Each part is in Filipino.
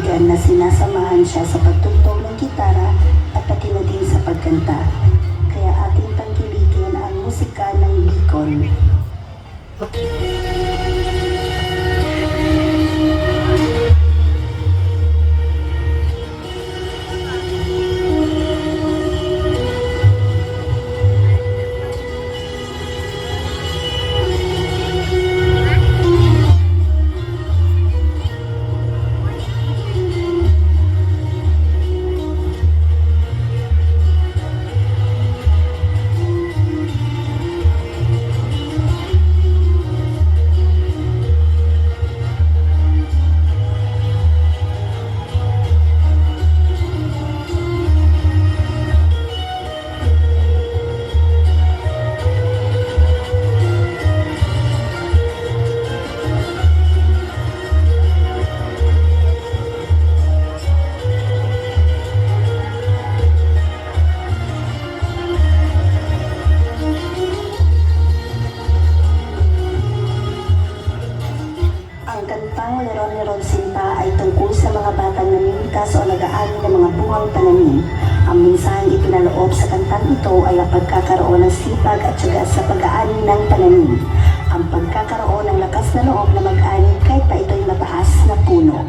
kaibigan na sinasamahan siya sa pagtugtog ng gitara at pati na din sa pagkanta. Kaya ating tangkilikin ang musika ng Bicol. Ang kantang Leron-Leron Sinta ay tungkol sa mga batang namimitas o nag-aani ng mga buwang pananim. Ang mensaheng ipinaloob sa kantang ito ay ang pagkakaroon ng sipag at tiyaga sa pag-aani ng pananim. Ang pagkakaroon ng lakas na loob na mag-ani kahit pa ito'y mataas na puno.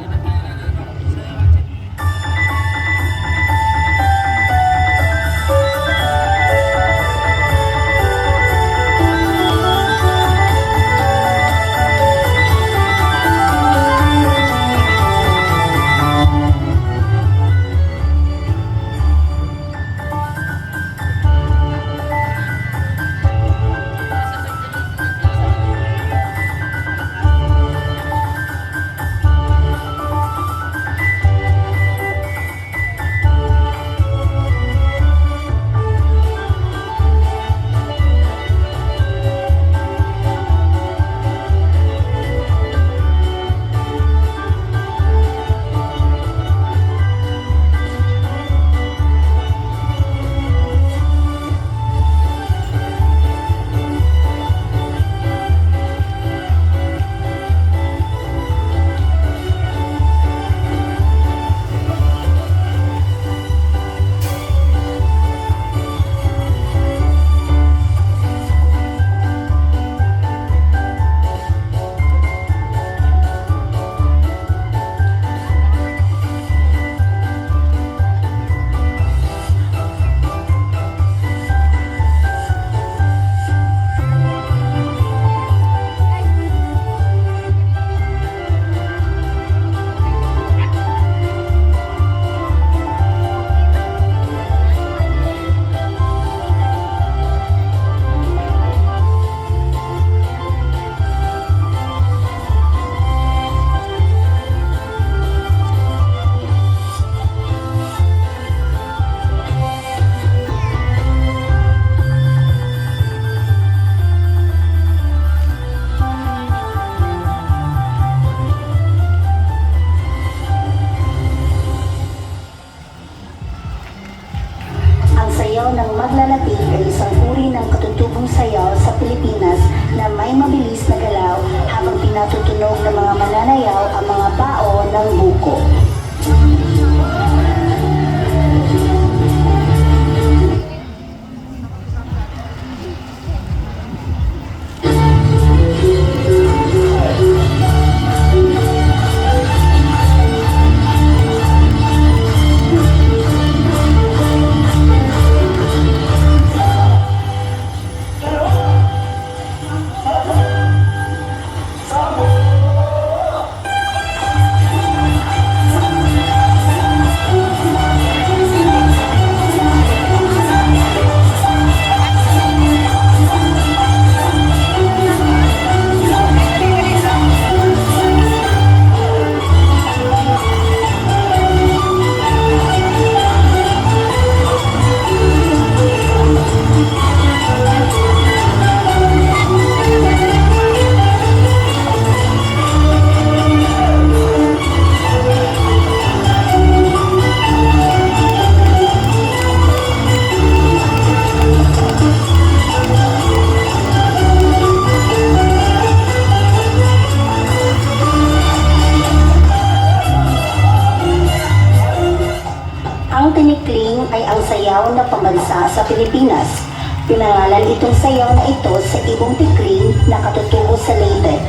Ang tinikling ay ang sayaw na pambansa sa Pilipinas. Pinangalan itong sayaw na ito sa ibong tikling na katutubo sa Leyte.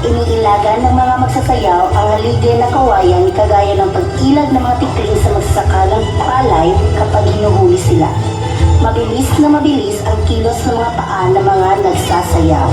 Iniilagan ng mga magsasayaw ang haligay na kawayan kagaya ng pag-ilag ng mga tikling sa magsasaka ng palay kapag hinuhuli sila. Mabilis na mabilis ang kilos ng mga paa ng mga nagsasayaw.